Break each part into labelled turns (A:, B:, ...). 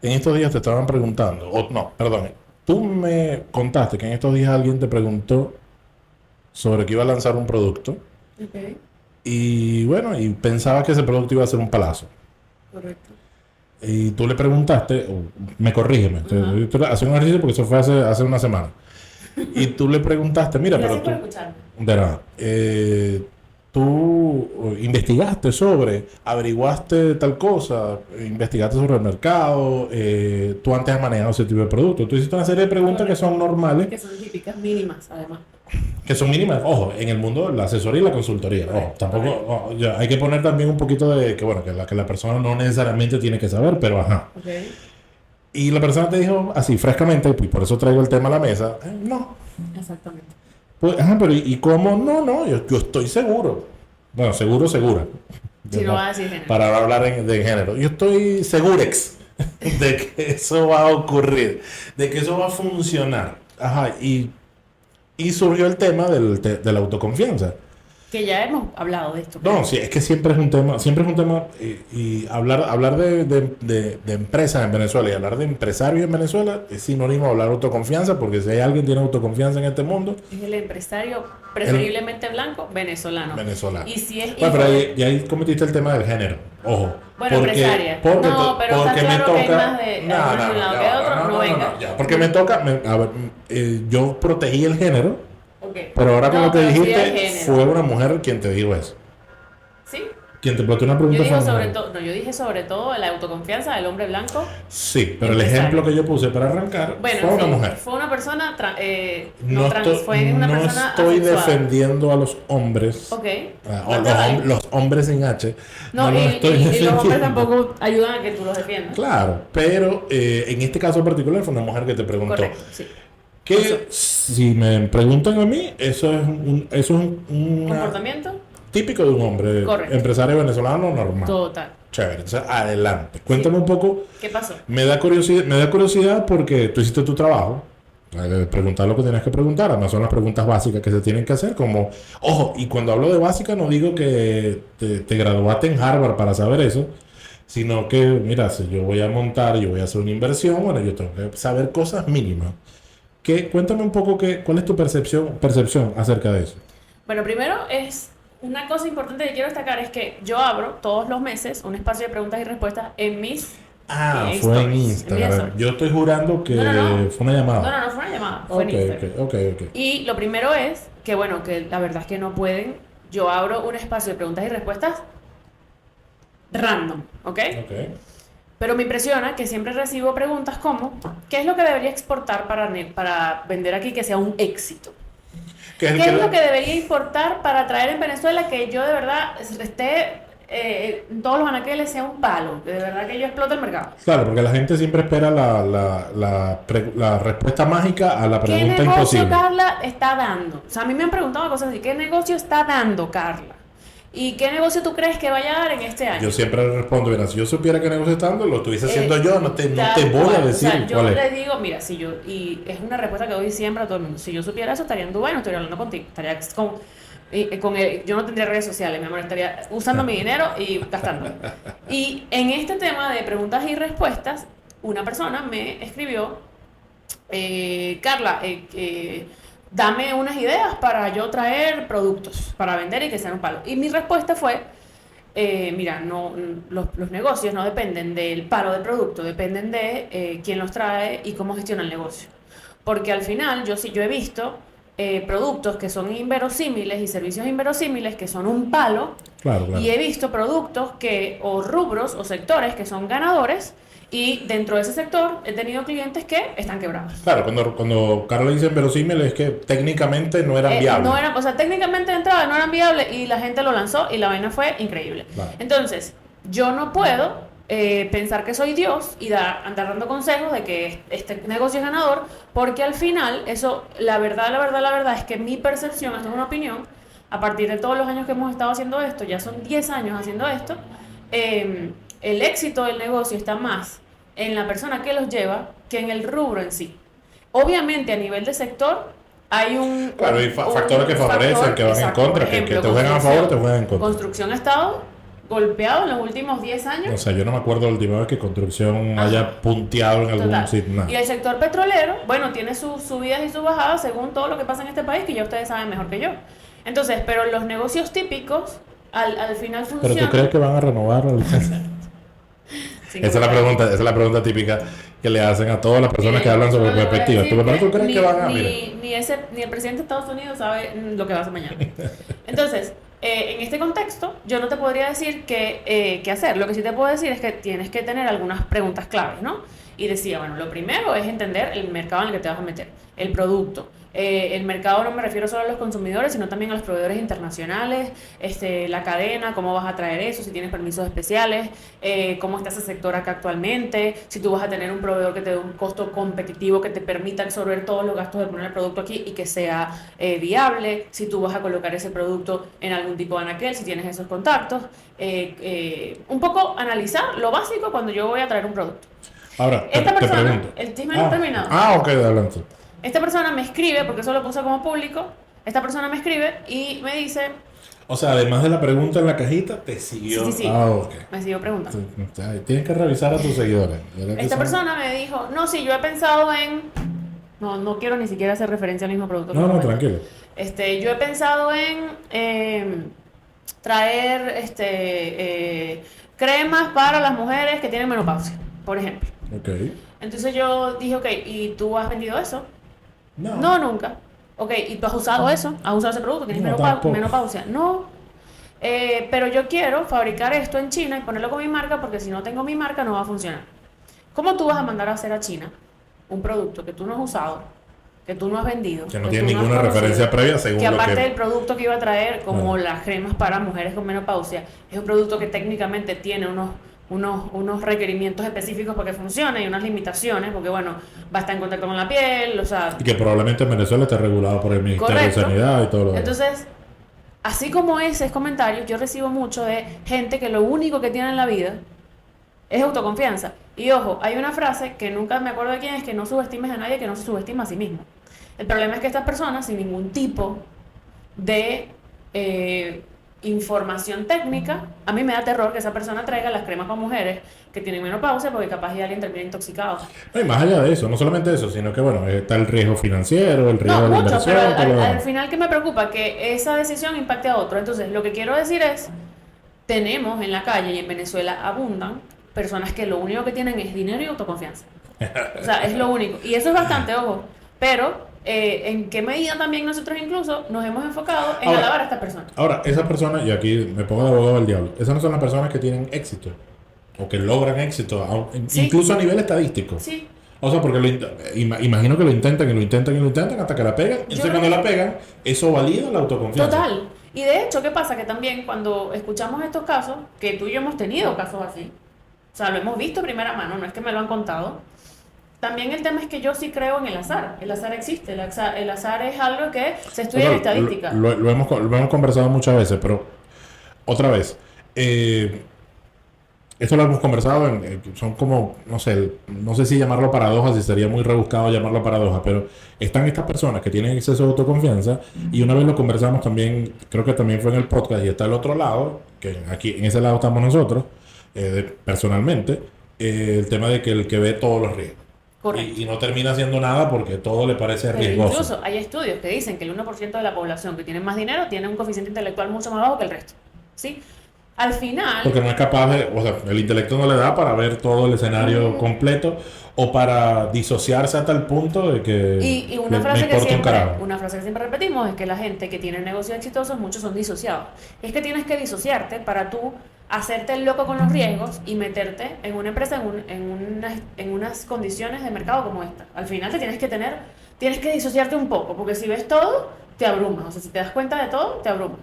A: En estos días te estaban preguntando, o no, perdón, tú me contaste que en estos días alguien te preguntó sobre que iba a lanzar un producto
B: Ok,
A: y bueno, y pensaba que ese producto iba a ser un palazo.
B: correcto.
A: Y tú le preguntaste, o me corrígeme,
B: Ajá.
A: hace un ejercicio porque eso fue hace una semana. Y tú le preguntaste, mira, pero
B: Gracias por
A: tú,
B: escucharme.
A: de nada, tú investigaste sobre, averiguaste tal cosa, investigaste sobre el mercado, tú antes has manejado ese tipo de productos. Tú hiciste una serie de preguntas que
B: Correcto.
A: son normales,
B: Que son típicas mínimas, además.
A: que son mínimas, ojo, en el mundo de la asesoría y la consultoría. Ojo,
B: Correcto,
A: tampoco,
B: correcto.
A: ya, hay que poner también un poquito de que, bueno, que la persona no necesariamente tiene que saber, pero ajá.
B: Ok,
A: Y la persona te dijo así, frescamente, y por eso traigo el tema a la mesa, no.
B: exactamente.
A: Pues, ajá, pero ¿y cómo? No, no, yo estoy seguro. Bueno, seguro, segura.
B: Si no va a decir género.
A: Para hablar de género. Yo estoy segurex de que eso va a ocurrir, de que eso va a funcionar. Ajá, y surgió el tema de la autoconfianza.
B: Que ya hemos hablado de esto,
A: No,
B: creo.
A: sí, es que siempre es un tema, y hablar de empresas en Venezuela y hablar de empresarios en Venezuela es sinónimo de hablar de autoconfianza, porque si hay alguien que tiene autoconfianza en este mundo,
B: Es el empresario,
A: el
B: preferiblemente blanco, venezolano.
A: venezolano.
B: Y si es
A: Bueno, pero
B: hijo
A: ahí,
B: de...
A: y ahí cometiste el tema del género. Ojo.
B: Bueno,
A: Porque,
B: empresaria.
A: porque,
B: No, pero está
A: porque me
B: claro que hay más
A: toca.
B: de, hay
A: No,
B: más de
A: no,
B: un
A: no,
B: lado
A: ya
B: que de
A: va,
B: otro.
A: no,
B: No
A: no, no,
B: venga.
A: no, ya. Porque me toca. A ver, yo protegí el género,
B: Ok.
A: pero ahora con lo
B: No,
A: que
B: pero sí hay
A: dijiste,
B: género.
A: fue una mujer quien te dijo eso.
B: ¿Sí?
A: Quien te planteó una
B: Yo
A: pregunta fue
B: digo
A: una
B: sobre
A: mujer.
B: todo, no, yo dije sobre todo la autoconfianza del hombre blanco
A: Sí, pero el ejemplo
B: empresario.
A: que yo puse para arrancar
B: Bueno,
A: fue
B: en
A: una
B: fin,
A: mujer.
B: fue una persona, no
A: No
B: trans,
A: estoy,
B: fue una
A: no
B: persona
A: estoy
B: asexuada.
A: defendiendo a los hombres,
B: Ok,
A: o
B: más te vale.
A: los hombres sin H, no
B: No,
A: los estoy
B: y los hombres
A: defendiendo.
B: tampoco ayudan a que tú los defiendas.
A: Claro, pero en este caso particular fue una mujer que te preguntó.
B: Correcto, sí. Pasó.
A: Que si me preguntan a mí, eso es una
B: ¿Comportamiento?
A: típico de un hombre
B: Correcto.
A: empresario venezolano normal.
B: Total.
A: Chévere. Entonces, adelante. Cuéntame
B: Sí.
A: un poco.
B: ¿Qué pasó?
A: Me da curiosidad porque tú hiciste tu trabajo. Preguntar lo que tienes que preguntar. Además, son las preguntas básicas que se tienen que hacer. Como, ojo, y cuando hablo de básica, no digo que te graduaste en Harvard para saber eso, sino que, mira, si yo voy a montar, yo voy a hacer una inversión, bueno, yo tengo que saber cosas mínimas. Cuéntame un poco cuál es tu percepción acerca de eso.
B: Bueno, primero es una cosa importante que quiero destacar es que yo abro todos los meses un espacio de preguntas y respuestas en mis
A: Ah, fue en
B: stories. En mis
A: Instagram. Yo
B: stories.
A: estoy jurando
B: No, no, no.
A: que fue una
B: No,
A: llamada.
B: no, no fue una llamada, fue en
A: Ok,
B: Instagram.
A: ok, ok, ok.
B: Y lo primero es que, bueno, que la verdad es que no pueden. Yo abro un espacio de preguntas y respuestas random, ¿ok?
A: Ok.
B: Pero me impresiona que siempre recibo preguntas como, ¿qué es lo que debería exportar para vender aquí que sea un éxito?
A: ¿Qué es el
B: ¿Qué es lo
A: que-
B: que debería importar para traer en Venezuela que yo de verdad esté en todos los anaqueles sea un palo? Que de verdad que yo explote el mercado.
A: Claro, porque la gente siempre espera la respuesta mágica a la
B: ¿Qué
A: pregunta
B: negocio
A: imposible.
B: Carla está dando? O sea, a mí me han preguntado cosas así. ¿Qué negocio está dando Carla? ¿Y qué negocio tú crees que vaya a dar en este año?
A: Yo siempre le respondo, mira, si yo supiera qué negocio está dando, lo estuviese haciendo yo, no te
B: Tal
A: voy a
B: cual. O
A: decir
B: sea, yo
A: cuál
B: le
A: es.
B: digo, mira, si yo, y es una respuesta que doy siempre a todo el mundo, si yo supiera eso, estaría en Dubái, no estaría hablando contigo, estaría yo no tendría redes sociales, mi amor, estaría usando mi dinero y gastándolo. Y en este tema de preguntas y respuestas, una persona me escribió, Carla, dame unas ideas para yo traer productos para vender y que sean un palo. Y mi respuesta fue, mira, no, los negocios no dependen del palo del producto, dependen de quién los trae y cómo gestiona el negocio. Porque al final yo he visto productos que son inverosímiles y servicios inverosímiles que son un palo,
A: Claro, claro.
B: y he visto productos o rubros o sectores que son ganadores, y dentro de ese sector he tenido clientes que están quebrados.
A: Claro, cuando Carlos dice verosímil es que técnicamente no eran viables.
B: No era, o sea, técnicamente de entrada no eran viables y la gente lo lanzó y la vaina fue increíble.
A: Claro.
B: Entonces, yo no puedo pensar que soy Dios y andar dando consejos de que este negocio es ganador, porque al final, eso, la verdad es que mi percepción, esto es una opinión, a partir de todos los años que hemos estado haciendo esto, ya son 10 años haciendo esto, el éxito del negocio está más en la persona que los lleva que en el rubro en sí. Obviamente a nivel de sector hay
A: Claro, hay factores que favorecen, que van en contra, que te juegan a favor, te juegan en contra.
B: Construcción ha estado golpeado en los últimos 10
A: O
B: años.
A: sea, yo no me acuerdo la última vez que construcción
B: Ajá.
A: haya punteado en algún
B: Total.
A: sitio. Nada.
B: Y el sector petrolero, bueno, tiene sus subidas y sus bajadas según todo lo que pasa en este país, que ya ustedes saben mejor que yo. Entonces, pero los negocios típicos, al final
A: ¿Pero
B: funcionan.
A: tú crees que van a renovar la licencia?
B: Sin
A: Esa es la pregunta típica que le hacen a todas las personas que hablan sobre perspectiva. ¿Pero tú crees que van a...? Mira.
B: Ni el presidente de Estados Unidos sabe lo que va a hacer mañana. Entonces, en este contexto, yo no te podría decir qué hacer. Lo que sí te puedo decir es que tienes que tener algunas preguntas claves, ¿no? Y decía, bueno, lo primero es entender el mercado en el que te vas a meter, el producto. El mercado no me refiero solo a los consumidores, sino también a los proveedores internacionales, la cadena, cómo vas a traer eso, si tienes permisos especiales, cómo está ese sector acá actualmente, si tú vas a tener un proveedor que te dé un costo competitivo que te permita absorber todos los gastos de poner el producto aquí y que sea viable, si tú vas a colocar ese producto en algún tipo de anaquel, si tienes esos contactos. Un poco analizar lo básico cuando yo voy a traer un producto.
A: Ahora,
B: Esta
A: te
B: persona,
A: pregunto.
B: el chisme no ha terminado.
A: Ok, adelante.
B: Esta persona me escribe, porque eso lo puse como público, esta persona me escribe y me dice...
A: O sea, además de la pregunta en la cajita, te siguió.
B: Sí.
A: Ok.
B: Me siguió preguntando.
A: Tienes que revisar a tus seguidores.
B: Esta persona me dijo, no, sí, yo he pensado en... No quiero ni siquiera hacer referencia al mismo producto.
A: No, tranquilo.
B: Yo he pensado en traer cremas para las mujeres que tienen menopausia, por ejemplo.
A: Ok.
B: Entonces yo dije, ok, ¿y tú has vendido eso?
A: No.
B: No, nunca. Ok, ¿y tú has usado eso? ¿Has usado ese producto? ¿Tienes
A: No, tampoco.
B: menopausia? No. Pero yo quiero fabricar esto en China y ponerlo con mi marca porque si no tengo mi marca no va a funcionar. ¿Cómo tú vas a mandar a hacer a China un producto que tú no has usado, que tú no has vendido,
A: Que no
B: que
A: tiene
B: tú no has
A: ninguna
B: conocido,
A: referencia previa según
B: que
A: lo
B: aparte
A: que...
B: del producto que iba a traer, como las cremas para mujeres con menopausia, es un producto que técnicamente tiene unos requerimientos específicos para que funcione y unas limitaciones, porque bueno, va a estar en contacto con la piel, o sea...
A: Y que probablemente en Venezuela esté regulado por el Ministerio
B: Correcto.
A: de Sanidad y todo lo demás.
B: Entonces, así como esos comentarios, yo recibo mucho de gente que lo único que tiene en la vida es autoconfianza. Y ojo, hay una frase que nunca me acuerdo de quién es, que no subestimes a nadie que no se subestima a sí mismo. El problema es que estas personas, sin ningún tipo de información técnica, a mí me da terror que esa persona traiga las cremas para mujeres que tienen menopausia porque capaz ya alguien termina intoxicado.
A: No, y más allá de eso, no solamente eso, sino que bueno, está el riesgo financiero, el riesgo
B: No,
A: de la
B: mucho,
A: inversión,
B: pero
A: todo lo
B: al
A: demás.
B: final que me preocupa que esa decisión impacte a otro. Entonces, lo que quiero decir es, tenemos en la calle y en Venezuela abundan personas que lo único que tienen es dinero y autoconfianza. O sea, es lo único. Y eso es bastante, ojo. Pero, ¿en qué medida también nosotros incluso nos hemos enfocado en alabar a estas personas?
A: Ahora, esas personas, y aquí me pongo de abogado del diablo, esas no son las personas que tienen éxito o que logran éxito,
B: Sí.
A: incluso a nivel estadístico.
B: Sí.
A: O sea, porque imagino que lo intentan y lo intentan y lo intentan hasta que la pegan. Entonces,
B: creo
A: cuando
B: que-
A: la pegan, eso valida la autoconfianza.
B: Total. Y de hecho, ¿qué pasa? Que también cuando escuchamos estos casos, que tú y yo hemos tenido casos así, o sea, lo hemos visto de primera mano, no es que me lo han contado, también el tema es que yo sí creo en el azar. El azar existe, el azar es algo que se estudia en estadística.
A: Lo hemos conversado muchas veces, pero otra vez, esto lo hemos conversado, son como, no sé si llamarlo paradoja, si sería muy rebuscado llamarlo paradoja, pero están estas personas que tienen exceso de autoconfianza y una vez lo conversamos también, creo que también fue en el podcast y está el otro lado, que aquí en ese lado estamos nosotros, personalmente, el tema de que el que ve todos los riesgos.
B: Correcto.
A: Y no termina haciendo nada porque todo le parece
B: Pero
A: riesgoso.
B: incluso hay estudios que dicen que el 1% de la población que tiene más dinero tiene un coeficiente intelectual mucho más bajo que el resto. ¿Sí? Al final...
A: Porque no es capaz de, o sea, el intelecto no le da para ver todo el escenario completo o para disociarse hasta el punto de que
B: Y una
A: me
B: frase que
A: importa un
B: siempre,
A: carajo.
B: una frase que siempre repetimos es que la gente que tiene negocios exitosos, muchos son disociados. Es que tienes que disociarte para tú hacerte el loco con los riesgos y meterte en una empresa en unas condiciones de mercado como esta. Al final tienes que disociarte un poco, porque si ves todo, te abrumas. O sea, si te das cuenta de todo, te abrumas.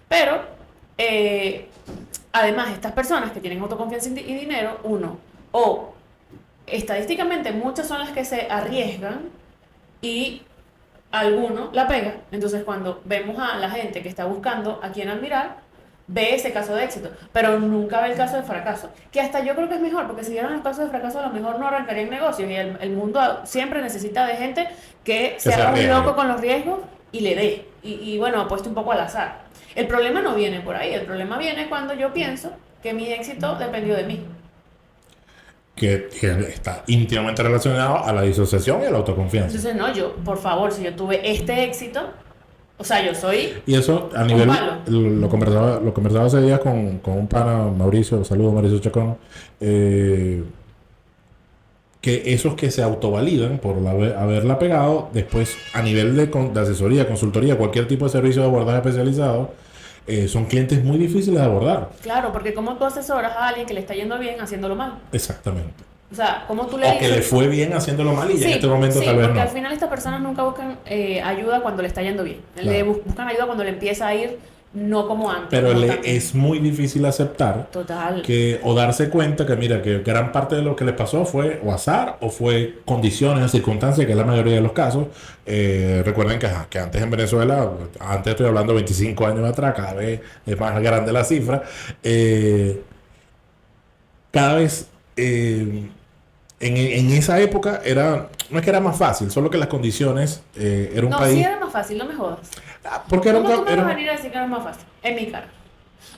B: Pero, además, estas personas que tienen autoconfianza y dinero, o estadísticamente muchas son las que se arriesgan y alguno la pega. Entonces, cuando vemos a la gente que está buscando a quién admirar, ve ese caso de éxito, pero nunca ve el caso de fracaso, que hasta yo creo que es mejor, porque si vieran los casos de fracaso a lo mejor no arrancarían negocios y el mundo siempre necesita de gente que se haga un loco con los riesgos y le dé, y bueno, apueste un poco al azar. El problema no viene por ahí, el problema viene cuando yo pienso que mi éxito dependió de mí.
A: Que está íntimamente relacionado a la disociación y a la autoconfianza.
B: Entonces, no, yo, por favor, si yo tuve este éxito, o sea, yo soy
A: Y eso a
B: un
A: nivel,
B: palo.
A: lo conversaba hace días con un pana, Mauricio, saludos Mauricio Chacón, que esos que se autovalidan por haberla pegado, después a nivel de asesoría, consultoría, cualquier tipo de servicio de abordaje especializado, son clientes muy difíciles de abordar.
B: Claro, porque como tú asesoras a alguien que le está yendo bien haciéndolo mal.
A: Exactamente.
B: O sea, como tú le
A: O que le fue bien haciéndolo mal y ya en este momento
B: sí,
A: tal vez
B: porque
A: no.
B: al final estas personas nunca buscan ayuda cuando le está yendo bien. Le
A: Claro.
B: buscan ayuda cuando le empieza a ir, no como antes.
A: Pero
B: como también.
A: es muy difícil aceptar
B: Total.
A: o darse cuenta que mira que gran parte de lo que les pasó fue o azar o fue condiciones o circunstancias, que es la mayoría de los casos. Recuerden que antes en Venezuela, antes estoy hablando 25 años atrás, cada vez es más grande la cifra, cada vez en esa época no es que era más fácil, solo que las condiciones era un
B: No,
A: país.
B: sí era más fácil, no me jodas.
A: Porque era un
B: ¿Cómo tú me vas a
A: era-
B: venir a decir que era más fácil? En mi cara.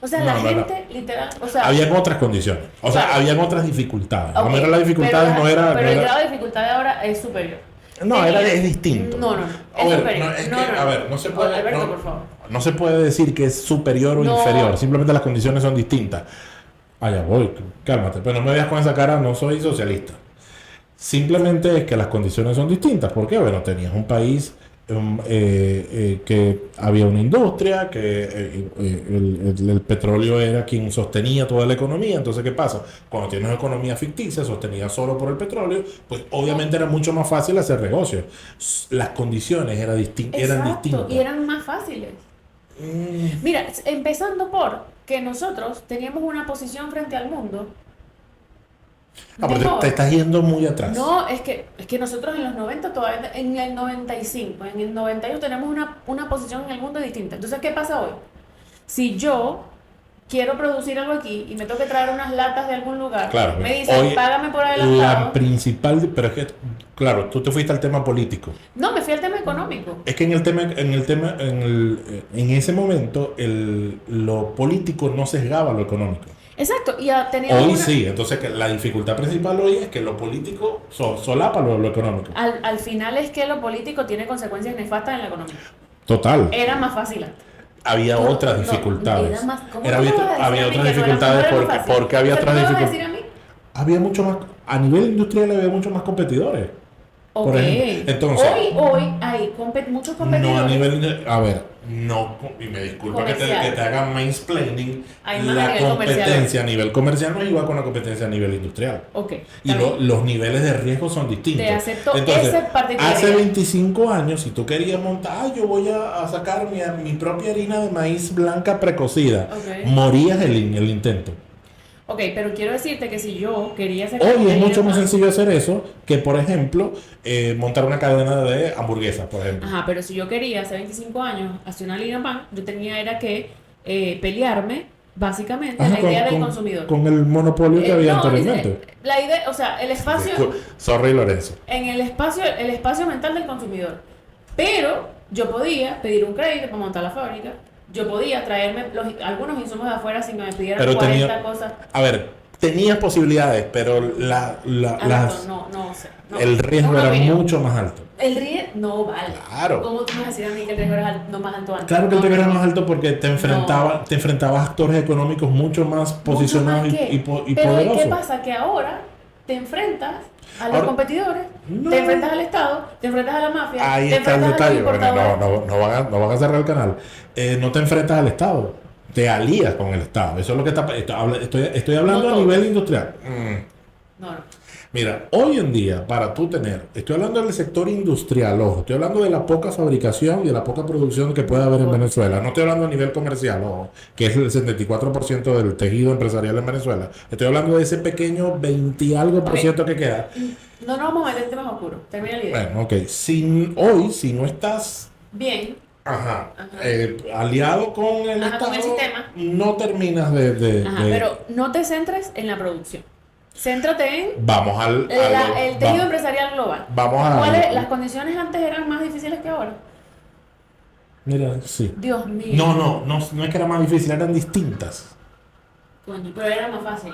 B: O sea,
A: No,
B: la
A: no, no.
B: gente, literal, o sea...
A: Habían otras condiciones, o sea,
B: Claro.
A: habían otras dificultades.
B: ok,
A: No eran las dificultades,
B: pero,
A: no era.
B: Pero
A: no
B: el
A: era-
B: grado de dificultad de ahora es superior.
A: No, es distinto.
B: No, no, no.
A: A
B: Es
A: ver,
B: superior.
A: no, es que, a ver, no se puede.
B: Alberto,
A: no,
B: por favor.
A: no se puede decir que es superior o
B: No.
A: inferior, simplemente las condiciones son distintas. Allá voy, cálmate, pero no me veas con esa cara, no soy socialista. Simplemente es que las condiciones son distintas. ¿Por qué? Bueno, tenías un país que había una industria, que el petróleo era quien sostenía toda la economía. Entonces, ¿qué pasa? Cuando tienes una economía ficticia, sostenida solo por el petróleo, pues obviamente era mucho más fácil hacer negocio. Las condiciones eran distintas.
B: Exacto, y eran más fáciles.
A: Mm,
B: Mira, empezando por que nosotros teníamos una posición frente al mundo.
A: pero te
B: mejor.
A: estás yendo muy atrás.
B: No, es que nosotros en los 90 todavía, en el 95, en el 91 tenemos una posición en el mundo distinta. Entonces, ¿qué pasa hoy? Si yo quiero producir algo aquí y me tengo que traer unas latas de algún lugar,
A: Claro,
B: me dicen,
A: hoy
B: págame por
A: la
B: adelantado.
A: principal, pero es que, claro, tú te fuiste al tema político.
B: No, me fui al tema económico.
A: Es que en ese momento, lo político no sesgaba lo económico.
B: Exacto, y teníamos
A: Hoy sí, entonces que la dificultad principal hoy es que lo político solapa lo económico.
B: al final es que lo político tiene consecuencias nefastas en la economía.
A: Total.
B: Era más fácil antes.
A: Había
B: No,
A: otras
B: no,
A: dificultades.
B: era más- ¿cómo
A: Era-
B: tú me vas a decir
A: había
B: a mí
A: otras
B: que no era-
A: dificultades
B: no era más
A: porque,
B: fácil?
A: porque había
B: O sea,
A: otras
B: ¿tú me vas a
A: dificultades.
B: decir a mí?
A: Había mucho más, a nivel industrial había mucho más competidores.
B: Ok.
A: Por ejemplo, entonces,
B: hoy hay muchos competidores.
A: no a nivel, a ver, no, y me disculpa que
B: Comercial.
A: te haga mansplaining,
B: Hay más a
A: la
B: nivel comercial.
A: competencia a nivel comercial no es igual con la competencia a nivel industrial.
B: Ok.
A: Y
B: está bien.
A: los niveles de riesgo son distintos.
B: Te acepto
A: Entonces,
B: ese particular.
A: hace 25 años, si tú querías montar, yo voy a sacar mi propia harina de maíz blanca precocida,
B: Ok.
A: morías el intento.
B: Ok, pero quiero decirte que si yo quería hacer...
A: Hoy es mucho más sencillo hacer eso que, por ejemplo, montar una cadena de hamburguesas, por ejemplo.
B: Ajá, pero si yo quería hace 25 años hacer una línea pan, yo era que pelearme básicamente
A: Ajá,
B: la idea del consumidor.
A: con el monopolio que había
B: No,
A: anteriormente.
B: la idea, o sea, el espacio...
A: Sorry, Lorenzo.
B: En el espacio mental del consumidor. Pero yo podía pedir un crédito para montar la fábrica. Yo podía traerme algunos insumos de afuera sin que me pidieran
A: Pero
B: 40 cosas.
A: A ver, tenías posibilidades, pero
B: No sé. No,
A: el riesgo
B: una
A: era
B: opinión.
A: mucho más alto.
B: El riesgo no vale.
A: Claro.
B: ¿Cómo tú me vas a decir a mí que el riesgo era no más alto antes?
A: Claro que el
B: No,
A: riesgo era
B: no.
A: más alto porque te enfrentabas a actores económicos mucho más posicionados
B: Mucho más que-
A: y
B: Pero
A: poderosos.
B: ¿qué pasa? Que ahora te enfrentas a los
A: Ahora-
B: competidores,
A: No.
B: te enfrentas al Estado, te enfrentas a la mafia,
A: Ahí
B: te
A: está el
B: enfrentas a los
A: detalle. Bueno,
B: importadores.
A: no van a cerrar el canal. No te enfrentas al Estado, te alías con el Estado. Eso es lo que estoy hablando
B: No
A: a
B: todo.
A: nivel industrial.
B: No, no.
A: Mira, hoy en día, para tú estoy hablando del sector industrial, ojo, estoy hablando de la poca fabricación y de la poca producción que puede haber en Venezuela. No estoy hablando a nivel comercial, ojo, que es el 74% del tejido empresarial en Venezuela. Estoy hablando de ese pequeño 20 y algo por
B: Ok.
A: ciento que queda.
B: No nos vamos a meter en temas oscuros. Termina la idea.
A: Bueno, ok. Si no estás
B: Bien.
A: Ajá.
B: Ajá.
A: Aliado con el
B: Ajá,
A: Estado,
B: con el sistema.
A: no terminas de...
B: Ajá, pero no te centres en la producción. Céntrate en
A: Vamos
B: el tejido empresarial global.
A: Vamos a...
B: Las condiciones antes eran más difíciles que ahora.
A: Mira, sí.
B: Dios mío.
A: No es que era más difícil, eran distintas.
B: Coño, pero era más fácil.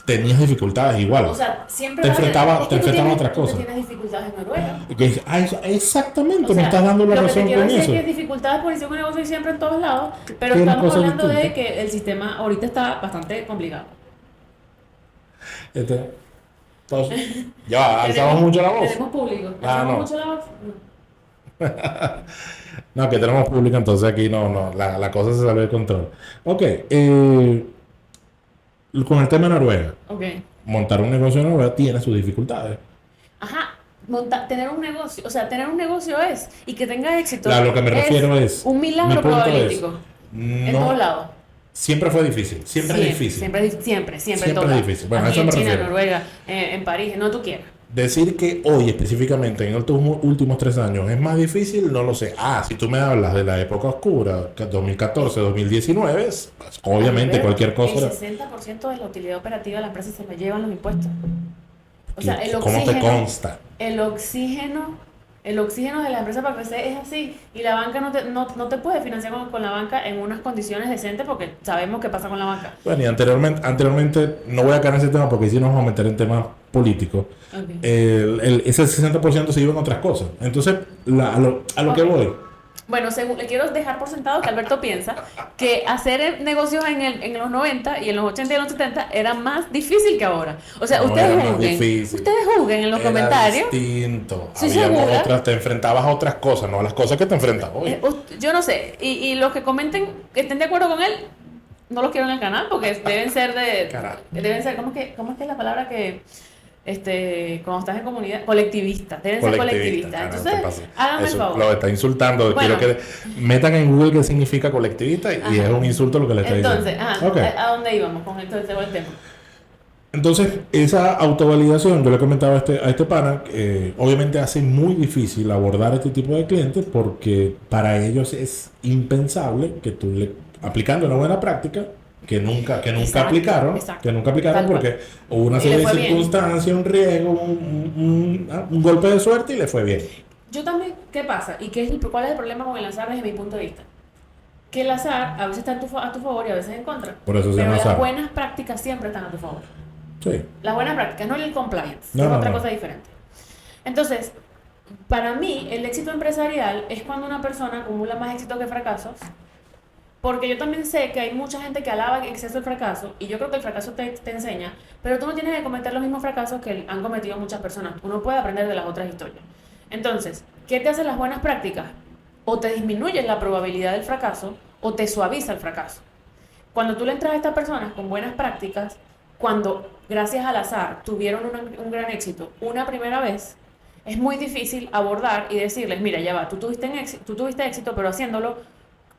A: Tenías dificultades igual.
B: O sea, siempre
A: te
B: vas a tener-
A: enfrentaba,
B: es
A: te
B: que tú
A: enfrentaba a
B: tienes,
A: otras
B: tú
A: cosas.
B: tienes dificultades en Noruega.
A: Exactamente,
B: O
A: me
B: sea,
A: estás dando la
B: lo que te
A: razón
B: quiero
A: con
B: decir
A: eso.
B: es que dificultades por iniciar un negocio hay siempre en todos lados, pero
A: Que una
B: estamos
A: cosa
B: hablando de
A: distinta.
B: que el sistema ahorita está bastante complicado.
A: Este, entonces, ya alzamos mucho la voz.
B: Tenemos público.
A: Ah,
B: ¿Alzamos
A: no.
B: mucho la voz?
A: No, que tenemos público, entonces aquí no, la cosa se salió de control. Ok, con el tema de Noruega,
B: Ok.
A: montar un negocio en Noruega tiene sus dificultades.
B: Ajá. Tener un negocio, o sea, tener un negocio es, y que tenga éxito.
A: A lo que me refiero es,
B: un
A: mi
B: milagro
A: punto
B: probabilístico. En
A: no,
B: todos lados.
A: siempre fue difícil, siempre es difícil.
B: Siempre en
A: Siempre
B: todos
A: es
B: lados.
A: difícil. Bueno, a
B: Aquí
A: eso
B: en
A: me
B: China, en
A: refiero.
B: Noruega, en París, no tú quieras.
A: Decir que hoy específicamente, en estos últimos 3 años, es más difícil, no lo sé. Si tú me hablas de la época oscura, 2014, 2019, pues, obviamente
B: Alberto,
A: cualquier cosa.
B: El 60% de la utilidad operativa de la empresa se la llevan los impuestos. O sea, el
A: ¿Cómo te
B: oxígeno,
A: consta?
B: el oxígeno de la empresa para crecer es así. Y la banca no te puede financiar con la banca en unas condiciones decentes porque sabemos qué pasa con la banca.
A: Bueno, y anteriormente, no voy a caer en ese tema porque si nos vamos a meter en temas políticos.
B: Okay.
A: Ese 60% se iba en otras cosas. Entonces, a lo que voy.
B: Bueno, le quiero dejar por sentado que Alberto piensa que hacer negocios en los 90 y en los 80 y en los 70 era más difícil que ahora. O sea,
A: No, era
B: ustedes
A: más
B: juzguen.
A: difícil.
B: Ustedes juzguen en los
A: Era
B: comentarios.
A: distinto.
B: ¿Sí
A: Había
B: segura?
A: otras, te enfrentabas a otras cosas, no a las cosas que te enfrentas hoy.
B: Yo no sé. Y los que comenten que estén de acuerdo con él, no los quiero en el canal porque deben ser
A: Carajo.
B: ¿cómo es que es la palabra que cuando estás en comunidad? Colectivistas. Deben ser colectivistas.
A: no,
B: Entonces,
A: te pases.
B: háganme el
A: Eso,
B: favor.
A: lo está insultando.
B: Bueno.
A: Quiero que metan en Google qué significa colectivista y
B: Ajá.
A: es un insulto lo que le está
B: Entonces,
A: diciendo. Ok.
B: ¿a dónde íbamos con esto del tema?
A: Entonces, esa autovalidación, yo le comentaba a este pana, obviamente hace muy difícil abordar este tipo de clientes porque para ellos es impensable que tú aplicando una buena práctica que nunca
B: Exacto,
A: aplicaron,
B: exacto.
A: que nunca aplicaron
B: Tal cual.
A: porque hubo una
B: Y
A: serie
B: le
A: de
B: fue bien.
A: circunstancias, un riesgo, un golpe de suerte y le fue bien.
B: Yo también, ¿qué pasa? ¿Y cuál es el problema con el azar desde mi punto de vista? Que el azar a veces está a tu favor y a veces en contra.
A: Por eso se
B: Pero
A: llama
B: las
A: azar.
B: buenas prácticas siempre están a tu favor.
A: Sí.
B: Las buenas prácticas, no el compliance,
A: No,
B: es
A: no,
B: otra
A: no.
B: cosa diferente. Entonces, para mí, el éxito empresarial es cuando una persona acumula más éxito que fracasos. Porque yo también sé que hay mucha gente que alaba en exceso el fracaso, y yo creo que el fracaso te enseña, pero tú no tienes que cometer los mismos fracasos que han cometido muchas personas. Uno puede aprender de las otras historias. Entonces, ¿qué te hacen las buenas prácticas? O te disminuye la probabilidad del fracaso, o te suaviza el fracaso. Cuando tú le entras a estas personas con buenas prácticas, cuando gracias al azar tuvieron un gran éxito una primera vez, es muy difícil abordar y decirles, mira, ya va, tú tuviste éxito, pero haciéndolo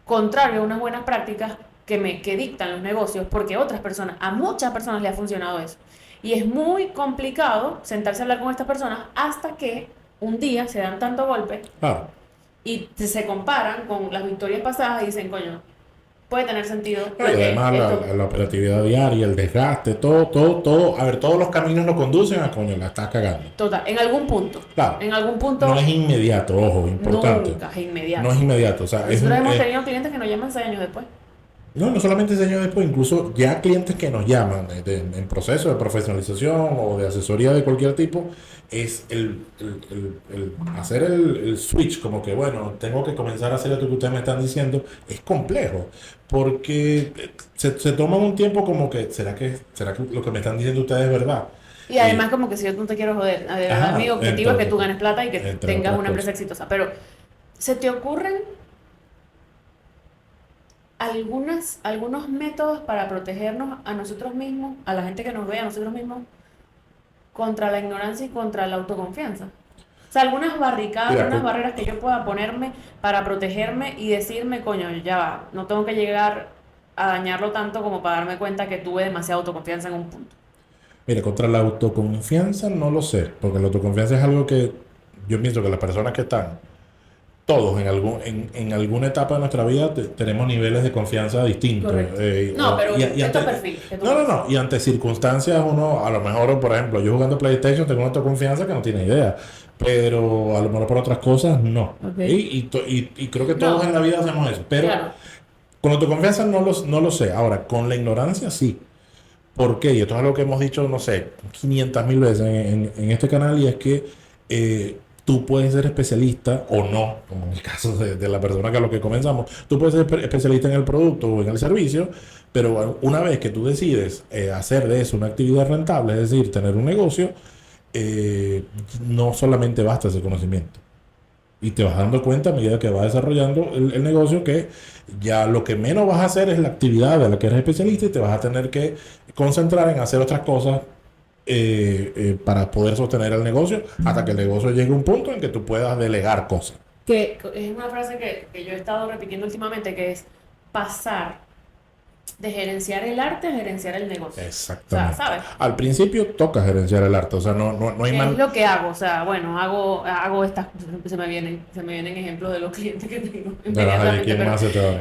B: contrario a unas buenas prácticas que dictan los negocios, porque a muchas personas le ha funcionado eso. Y es muy complicado sentarse a hablar con estas personas hasta que un día se dan tanto golpe
A: Claro.
B: y se comparan con las victorias pasadas y dicen, coño, puede tener sentido.
A: Y además la operatividad diaria, el desgaste, todo. A ver, todos los caminos nos conducen a coño, la estás cagando.
B: Total, en algún punto.
A: Claro.
B: En algún punto.
A: No es inmediato, ojo, importante.
B: Nunca es inmediato.
A: No es inmediato. O sea,
B: Nosotros hemos tenido clientes que nos llaman 6 años después.
A: no solamente 6 años después, incluso ya clientes que nos llaman en proceso de profesionalización o de asesoría de cualquier tipo, es el hacer el switch, como que bueno, tengo que comenzar a hacer esto que ustedes me están diciendo, es complejo, porque se toman un tiempo como que, ¿será que lo que me están diciendo ustedes es verdad?
B: Y además como que si yo no te quiero joder, de verdad mi objetivo es que tú ganes plata y que tengas una empresa exitosa. Pero, ¿se te ocurren algunos métodos para protegernos a nosotros mismos, a la gente que nos ve, a nosotros mismos, contra la ignorancia y contra la autoconfianza? O sea, algunas barricadas,
A: Mira,
B: algunas barreras que yo pueda ponerme para protegerme y decirme, coño, ya va, no tengo que llegar a dañarlo tanto como para darme cuenta que tuve demasiada autoconfianza en un punto.
A: Mira, contra la autoconfianza no lo sé, porque la autoconfianza es algo que yo pienso que las personas que están, todos en alguna etapa de nuestra vida tenemos niveles de confianza distintos.
B: Correcto. No, pero cierto perfil.
A: No. Y ante circunstancias uno, a lo mejor, por ejemplo, yo jugando PlayStation tengo una autoconfianza que no tiene idea, pero a lo mejor por otras cosas no.
B: Okay.
A: Y creo que todos en la vida hacemos eso, pero
B: claro.
A: con autoconfianza no lo sé. Ahora, con la ignorancia sí. ¿Por qué? Y esto es algo que hemos dicho, no sé, 500.000 veces en este canal, y es que tú puedes ser especialista o no, como en el caso de la persona que a lo que comenzamos, tú puedes ser especialista en el producto o en el servicio, pero una vez que tú decides hacer de eso una actividad rentable, es decir, tener un negocio, eh, no solamente basta ese conocimiento. Y te vas dando cuenta a medida que vas desarrollando el negocio que ya lo que menos vas a hacer es la actividad de la que eres especialista, y te vas a tener que concentrar en hacer otras cosas para poder sostener el negocio hasta que el negocio llegue a un punto en que tú puedas delegar cosas.
B: Que es una frase que yo he estado repitiendo últimamente, que es pasar de gerenciar el arte a gerenciar el negocio.
A: Exactamente.
B: O sea, ¿sabes?
A: Al principio toca gerenciar el arte, o sea, no hay
B: ¿Qué
A: mal...
B: es lo que hago? O sea, bueno, hago estas, se me vienen ejemplos de los clientes que tengo
A: ¿De quién
B: pero
A: más se te va?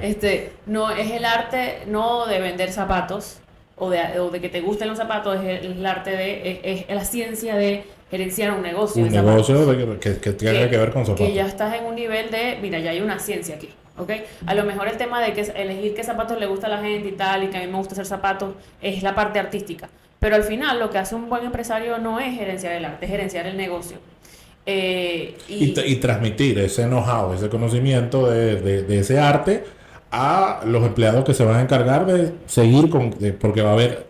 B: no es el arte no de vender zapatos o de que te gusten los zapatos, es el arte es la ciencia de gerenciar un negocio
A: Un
B: de zapatos.
A: negocio que tenga que ver con zapatos.
B: Que ya estás en un nivel de, mira, ya hay una ciencia aquí, ¿ok? A lo mejor el tema de que elegir qué zapatos le gusta a la gente y tal, y que a mí me gusta hacer zapatos, es la parte artística. Pero al final lo que hace un buen empresario no es gerenciar el arte, es gerenciar el negocio.
A: Y transmitir ese know-how, ese conocimiento de ese arte a los empleados que se van a encargar de seguir porque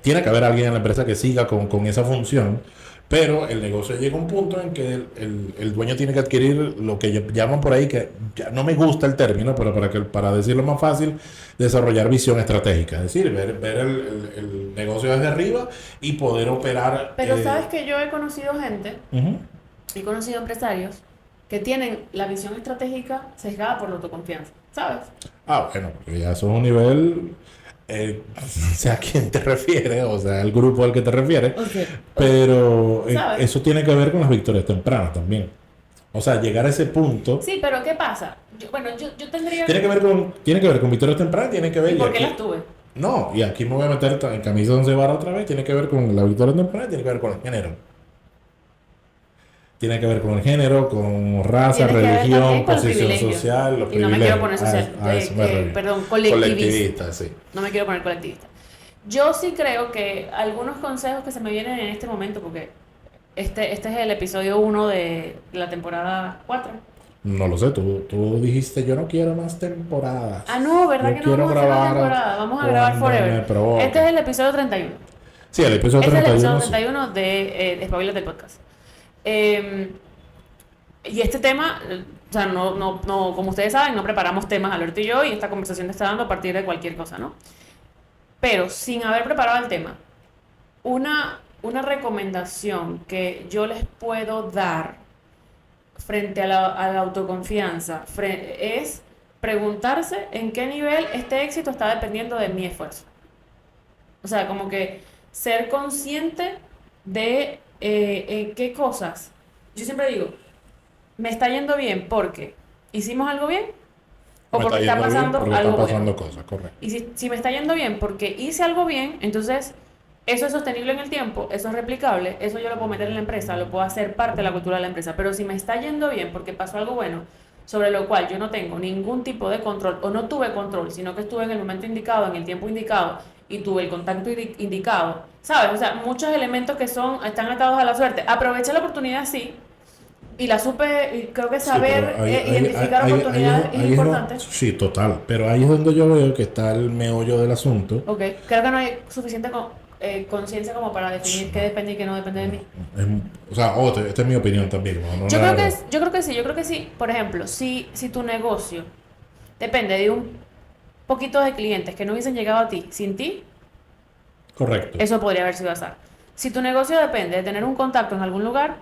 A: tiene que haber alguien en la empresa que siga con esa función, pero el negocio llega a un punto en que el dueño tiene que adquirir lo que llaman por ahí, que ya no me gusta el término, pero para decirlo más fácil, desarrollar visión estratégica, es decir, ver el negocio desde arriba y poder operar.
B: Pero sabes que yo he conocido gente,
A: Uh-huh.
B: he conocido empresarios que tienen la visión estratégica sesgada por la autoconfianza, ¿sabes?
A: Bueno, porque ya eso es un nivel, sea a quién te refieres, o sea, el grupo al que te refieres,
B: Okay.
A: pero
B: ¿Sabes?
A: eso tiene que ver con las victorias tempranas también. O sea, llegar a ese punto
B: Sí, pero ¿qué pasa? Yo tendría
A: tiene que ver con victorias tempranas, tiene que ver...
B: ¿Y por
A: y
B: qué
A: aquí-
B: las tuve?
A: No, y aquí me voy a meter en camisa de once varas otra vez, tiene que ver con la victoria temprana, tiene que ver con el género. Tiene que ver con el género, con raza,
B: Tiene que ver
A: religión,
B: también con el
A: posición
B: privilegio.
A: social, los
B: Y no me quiero poner
A: privilegios.
B: social,
A: A eso me refiero.
B: perdón, colectivista.
A: Colectivista, sí.
B: No me quiero poner colectivista. Yo sí creo que algunos consejos que se me vienen en este momento, porque este es el episodio 1 de la temporada 4.
A: No lo sé, tú dijiste, yo no quiero más temporadas.
B: Ah, no, ¿verdad
A: Yo
B: que no
A: quiero
B: vamos a hacer la
A: grabar
B: temporada? Vamos a grabar
A: cuando me
B: forever.
A: provoque.
B: Este es el episodio 31.
A: Sí, el episodio
B: Este es el
A: 31.
B: episodio 31 de Espabilas del Podcast. Y este tema, o sea, no, como ustedes saben, no preparamos temas Alberto y yo, y esta conversación está dando a partir de cualquier cosa, ¿no? Pero sin haber preparado el tema, una recomendación que yo les puedo dar frente a la autoconfianza es preguntarse en qué nivel este éxito está dependiendo de mi esfuerzo. O sea, como que ser consciente de en qué cosas. Yo siempre digo, me está yendo bien porque hicimos algo bien o
A: Me
B: porque está
A: yendo bien
B: pasando
A: porque
B: algo
A: están pasando
B: bueno.
A: cosas, correcto.
B: Y si me está yendo bien porque hice algo bien, entonces eso es sostenible en el tiempo, eso es replicable, eso yo lo puedo meter en la empresa, lo puedo hacer parte de la cultura de la empresa. Pero si me está yendo bien porque pasó algo bueno, sobre lo cual yo no tengo ningún tipo de control o no tuve control, sino que estuve en el momento indicado, en el tiempo indicado y tuve el contacto indicado, ¿sabes? O sea, muchos elementos que están atados a la suerte. Aproveché la oportunidad, sí, y la supe, y creo que saber identificar oportunidades es importante.
A: Sí, total. Pero ahí es donde yo veo que está el meollo del asunto.
B: Ok, creo que no hay suficiente conciencia como para definir qué depende y qué no depende de mí.
A: O sea, esta es mi opinión también. No
B: Yo
A: nada
B: creo
A: de-
B: yo creo que sí. Por ejemplo, si tu negocio depende de un poquito de clientes que no hubiesen llegado a ti sin ti,
A: Correcto.
B: eso podría haber sido azar. Si tu negocio depende de tener un contacto en algún lugar,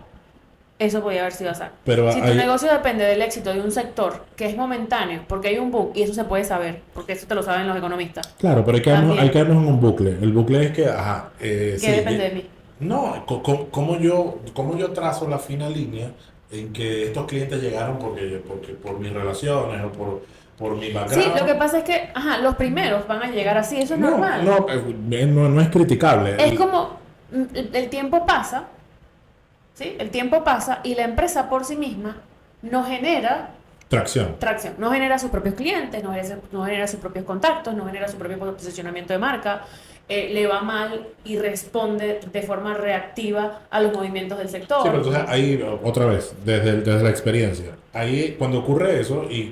B: eso podría haber sido azar.
A: Pero
B: Si tu
A: hay-
B: negocio depende del éxito de un sector que es momentáneo, porque hay un boom, y eso se puede saber, porque eso te lo saben los economistas,
A: Claro, pero
B: También.
A: hay que quedarnos en un bucle. El bucle es que,
B: que
A: sí,
B: depende de mí.
A: no, ¿cómo yo trazo la fina línea en que estos clientes llegaron porque por mis relaciones o por mi background?
B: Sí, lo que pasa es que, los primeros van a llegar así, eso es normal.
A: No es criticable.
B: Es como el tiempo pasa, ¿sí? El tiempo pasa y la empresa por sí misma no genera
A: Tracción.
B: tracción, no genera sus propios clientes, no genera sus propios contactos, no genera su propio posicionamiento de marca. le va mal y responde de forma reactiva a los movimientos del sector.
A: Sí, pero entonces ahí, otra vez, desde la experiencia, ahí cuando ocurre eso y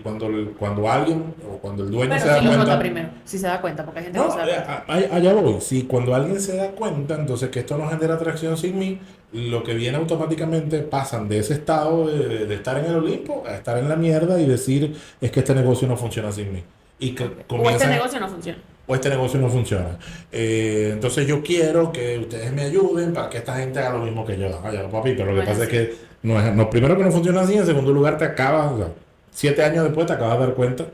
A: cuando alguien o cuando el dueño
B: Pero
A: se da
B: si lo
A: cuenta...
B: nota primero, si se da cuenta, porque hay gente que
A: No,
B: no se da cuenta.
A: allá voy. Si cuando alguien se da cuenta, entonces que esto no genera atracción sin mí, lo que viene automáticamente pasan de ese estado de estar en el Olimpo a estar en la mierda y decir es que este negocio no funciona sin mí. Y que
B: O este
A: comienzan,
B: negocio no funciona.
A: o este negocio no funciona. Entonces yo quiero que ustedes me ayuden para que esta gente haga lo mismo que yo. Vaya, papi, pero lo
B: No
A: que
B: es
A: pasa es
B: así.
A: que primero que no funciona así, en segundo lugar te acabas, o sea, 7 años después te acabas de dar cuenta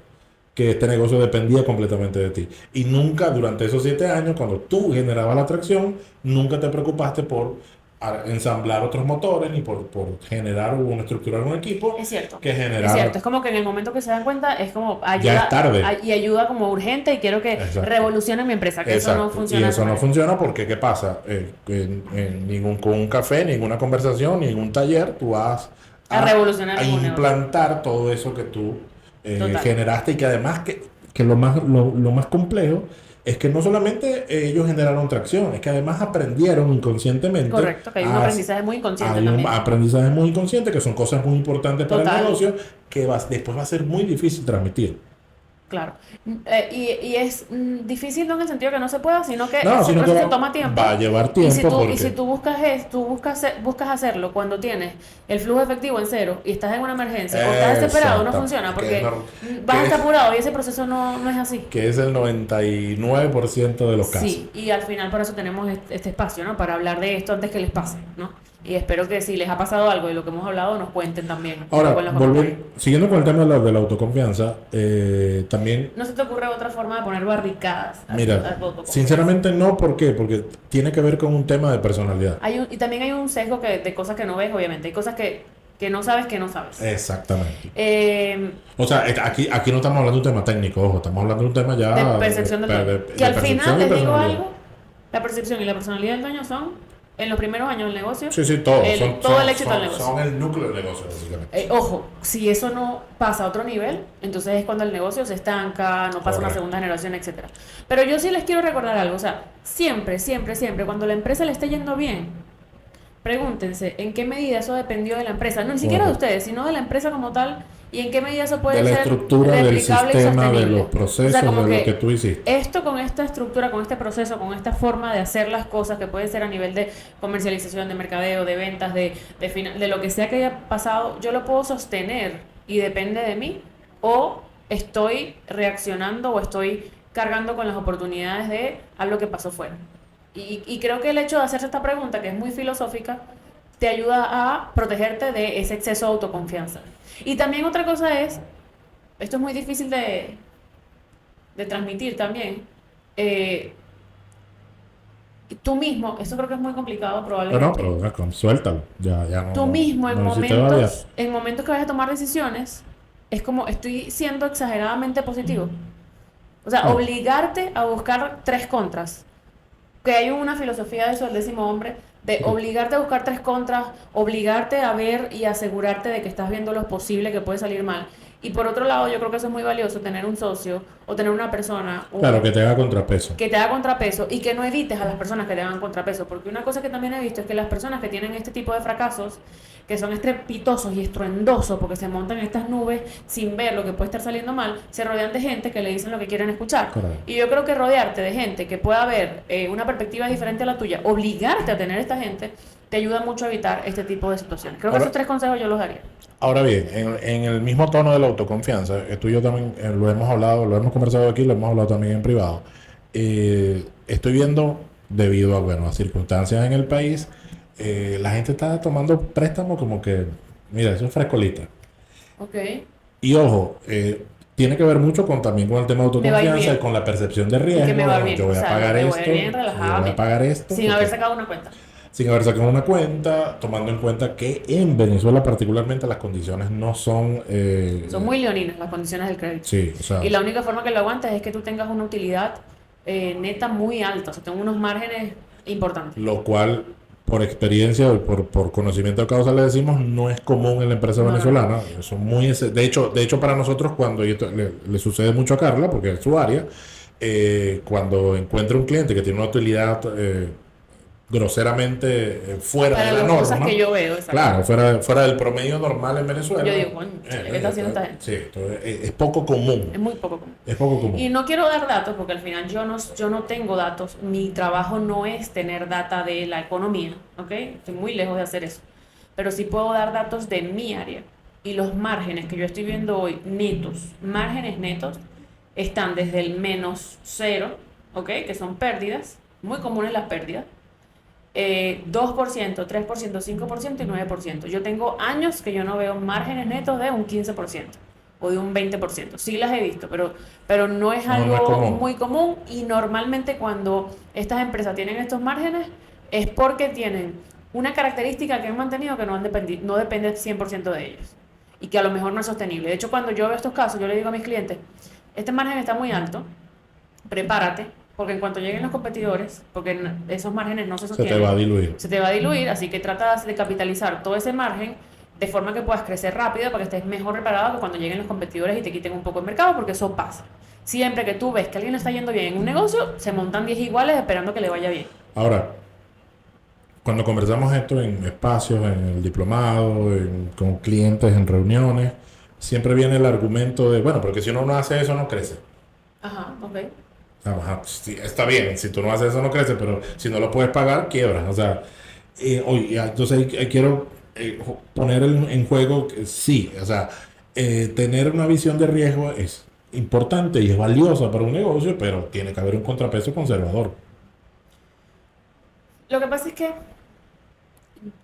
A: que este negocio dependía completamente de ti. Y nunca durante esos 7 años, cuando tú generabas la atracción, nunca te preocupaste por ensamblar otros motores ni por generar o estructurar un equipo
B: Es cierto.
A: que
B: Es
A: generara.
B: cierto. Es como que en el momento que se dan cuenta, es como
A: Ya
B: ayuda,
A: es tarde.
B: y ayuda como urgente y quiero que
A: Exacto.
B: revolucione mi empresa, que eso no
A: Exacto.
B: funciona.
A: Y
B: de
A: eso
B: esa
A: no
B: manera.
A: funciona porque, ¿qué pasa? Con un café, ninguna conversación, ningún taller, tú vas
B: A revolucionar
A: a
B: ningún negocio.
A: implantar todo eso que tú
B: Total.
A: generaste y que además que lo más complejo es que no solamente ellos generaron tracción, es que además aprendieron inconscientemente.
B: Correcto, que hay un aprendizaje muy inconsciente
A: Hay un
B: también.
A: aprendizaje muy inconsciente, que son cosas muy importantes para el
B: Total.
A: negocio, que después va a ser muy difícil transmitir.
B: Claro. Y es difícil no en el sentido que no se pueda, sino que
A: No,
B: ese
A: sino que
B: proceso toma tiempo.
A: va a llevar
B: Y si
A: tiempo
B: tú,
A: porque...
B: y si tú buscas hacerlo cuando tienes el flujo efectivo en cero y estás en una emergencia o estás desesperado, no
A: Exacto.
B: funciona porque
A: Que
B: vas a
A: que-
B: estar apurado y ese proceso no es así.
A: que es el 99% de los casos.
B: Sí, y al final por eso tenemos este espacio, ¿no? Para hablar de esto antes que les pase, ¿no? Y espero que si les ha pasado algo de lo que hemos hablado, nos cuenten también.
A: Ahora,
B: Luego en los comentarios.
A: siguiendo con el tema de la autoconfianza, también,
B: ¿No se te ocurre otra forma de poner barricadas a tu
A: mira,
B: autoconfianza?
A: sinceramente no, ¿por qué? Porque tiene que ver con un tema de personalidad.
B: Y también hay un sesgo de cosas que no ves, obviamente. Hay cosas que no sabes que no sabes.
A: Exactamente.
B: Eh,
A: O sea, aquí no estamos hablando de un tema técnico, ojo, estamos hablando de un tema ya
B: de percepción del dueño. Que al
A: percepción
B: final,
A: y
B: les digo
A: personalidad.
B: algo, la percepción y la personalidad del dueño son, en los primeros años del negocio,
A: Sí, sí, todo.
B: todo el éxito del negocio.
A: Son el núcleo del negocio, básicamente.
B: Ojo, si eso no pasa a otro nivel, entonces es cuando el negocio se estanca, no pasa una
A: Correcto.
B: segunda generación, etcétera. Pero yo sí les quiero recordar algo, o sea, siempre, cuando la empresa le esté yendo bien, pregúntense en qué medida eso dependió de la empresa, no ni siquiera de
A: Correcto.
B: ustedes, sino de la empresa como tal, y en qué medida eso puede
A: De la
B: ser
A: estructura, del
B: replicable y
A: sistema, de
B: sostenible.
A: los procesos,
B: O sea, como
A: de lo que tú hiciste.
B: esto con esta estructura, con este proceso, con esta forma de hacer las cosas que puede ser a nivel de comercialización, de mercadeo, de ventas, de lo que sea que haya pasado, yo lo puedo sostener y depende de mí, o estoy reaccionando o estoy cargando con las oportunidades de algo que pasó fuera. Y creo que el hecho de hacerse esta pregunta, que es muy filosófica, te ayuda a protegerte de ese exceso de autoconfianza. Y también otra cosa es, esto es muy difícil de transmitir también, tú mismo, esto creo que es muy complicado probablemente.
A: No, pero suéltalo. Ya no.
B: Tú mismo en
A: no hiciste variar.
B: momentos que vayas a tomar decisiones, es como estoy siendo exageradamente positivo. O sea,
A: No.
B: obligarte a buscar 3 contras. Que hay una filosofía de eso del 10.º hombre, de obligarte a buscar 3 contras, obligarte a ver y asegurarte de que estás viendo lo posible que puede salir mal. Y por otro lado, yo creo que eso es muy valioso, tener un socio o tener una persona
A: Claro, que te haga contrapeso.
B: que te haga contrapeso y que no evites a las personas que te hagan contrapeso. Porque una cosa que también he visto es que las personas que tienen este tipo de fracasos, que son estrepitosos y estruendosos porque se montan en estas nubes sin ver lo que puede estar saliendo mal, se rodean de gente que le dicen lo que quieren escuchar.
A: Correcto.
B: Y yo creo que rodearte de gente que pueda ver una perspectiva diferente a la tuya, obligarte a tener esta gente, te ayuda mucho a evitar este tipo de situaciones. Creo que
A: Ahora-
B: esos 3 consejos yo los daría.
A: Ahora bien, en el mismo tono de la autoconfianza, tú y yo también lo hemos hablado, lo hemos conversado aquí, lo hemos hablado también en privado. Estoy viendo, debido a, bueno, a circunstancias en el país, la gente está tomando préstamos como que, mira, eso es frescolita.
B: Ok.
A: Y ojo, tiene que ver mucho también con el tema de
B: Me va a ir
A: autoconfianza y
B: bien.
A: con la percepción de riesgo.
B: que me va a ir bien.
A: Yo voy
B: O
A: a
B: sea,
A: pagar
B: me voy a
A: esto,
B: ir bien,
A: yo voy
B: relajadamente,
A: a pagar esto.
B: sin haber sacado una cuenta.
A: Sin haber sacado una cuenta, tomando en cuenta que en Venezuela particularmente las condiciones no son...
B: Son muy leoninas las condiciones del crédito.
A: Sí, o sea,
B: Y la única forma que lo aguantes es que tú tengas una utilidad neta muy alta, o sea, tengo unos márgenes importantes.
A: lo cual, por experiencia, por conocimiento de causa le decimos, no es común en la empresa
B: No,
A: venezolana. Son muy, de hecho, para nosotros, cuando y esto le sucede mucho a Carla, porque es su área, cuando encuentre un cliente que tiene una utilidad groseramente fuera
B: Para
A: de la
B: las cosas
A: norma,
B: que yo veo, exacto.
A: claro, fuera del promedio normal en Venezuela,
B: Yo digo, coño, ¿qué está haciendo esta gente?
A: sí, entonces, es poco común,
B: Es muy poco común.
A: es poco
B: Y
A: común.
B: no quiero dar datos porque al final yo no tengo datos. Mi trabajo no es tener data de la economía, ¿ok? Estoy muy lejos de hacer eso. Pero sí puedo dar datos de mi área. Y los márgenes que yo estoy viendo hoy, netos, márgenes netos, están desde el -0, ¿ok? Que son pérdidas, muy comunes las pérdidas. 2%, 3%, 5% y 9%. Yo tengo años que yo no veo márgenes netos de un 15% o de un 20%. Sí las he visto, pero no es
A: No, no es
B: algo
A: común.
B: muy común y normalmente cuando estas empresas tienen estos márgenes es porque tienen una característica que han mantenido que no depende 100% de ellos y que a lo mejor no es sostenible. De hecho, cuando yo veo estos casos, yo le digo a mis clientes, este margen está muy alto, prepárate, porque en cuanto lleguen los competidores, porque esos márgenes no se
A: Se te va a
B: sostienen,
A: diluir.
B: se te va a diluir, así que trata de capitalizar todo ese margen de forma que puedas crecer rápido para que estés mejor preparado que cuando lleguen los competidores y te quiten un poco el mercado, porque eso pasa. Siempre que tú ves que a alguien le está yendo bien en un negocio, se montan 10 iguales esperando que le vaya bien.
A: Ahora, cuando conversamos esto en espacios, en el diplomado, con clientes, en reuniones, siempre viene el argumento de, bueno, porque si uno no hace eso no crece.
B: Ajá, ok.
A: Ajá, sí, está bien, si tú no haces eso no crece, pero si no lo puedes pagar, quiebras. O sea, entonces quiero poner en juego que sí, o sea, tener una visión de riesgo es importante y es valiosa para un negocio, pero tiene que haber un contrapeso conservador.
B: Lo que pasa es que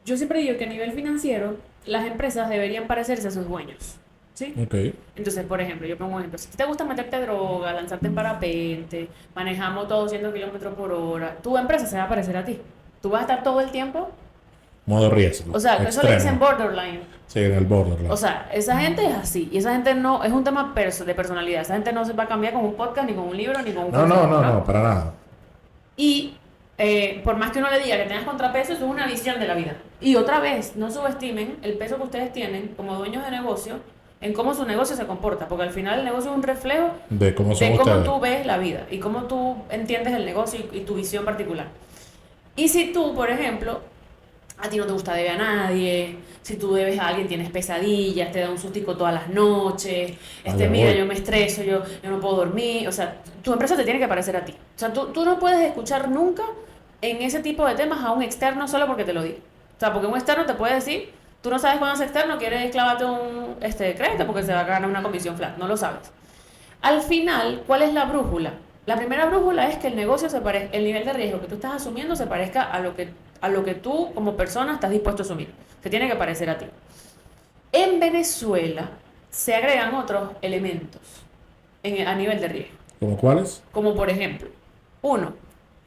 B: yo siempre digo que a nivel financiero, las empresas deberían parecerse a sus dueños. ¿Sí?
A: Ok.
B: Entonces, por ejemplo, yo pongo un ejemplo. Si te gusta meterte droga, lanzarte en parapente, manejar moto a 200 kilómetros por hora, tu empresa se va a parecer a ti. Tú vas a estar todo el tiempo.
A: Modo riesgo.
B: O sea, eso le dicen
A: Extremo.
B: borderline.
A: Sí, en el borderline.
B: O sea, esa gente es así. Y esa gente no. Es un tema de personalidad. Esa gente no se va a cambiar con un podcast, ni con un libro, ni con un
A: No,
B: consejo,
A: no, para nada.
B: Y por más que uno le diga que tengas contrapeso, eso es una visión de la vida. Y otra vez, no subestimen el peso que ustedes tienen como dueños de negocio en cómo su negocio se comporta, porque al final el negocio es un reflejo
A: De cómo son
B: de cómo
A: ustedes.
B: tú ves la vida y cómo tú entiendes el negocio y tu visión particular. Y si tú, por ejemplo, a ti no te gusta deber a nadie, si tú debes a alguien, tienes pesadillas, te da un sustico todas las noches,
A: Allá
B: mira,
A: voy.
B: yo me estreso, yo no puedo dormir, o sea, tu empresa te tiene que parecer a ti. O sea, tú no puedes escuchar nunca en ese tipo de temas a un externo solo porque te lo diga. O sea, porque un externo te puede decir, tú no sabes cuándo es externo, quieres clavarte un crédito porque se va a ganar una comisión flat, no lo sabes. Al final, ¿cuál es la brújula? La primera brújula es que el negocio se parezca, el nivel de riesgo que tú estás asumiendo se parezca a lo que tú como persona estás dispuesto a asumir. Se tiene que parecer a ti. En Venezuela se agregan otros elementos a nivel de riesgo.
A: ¿Cómo cuáles?
B: Como por ejemplo, uno,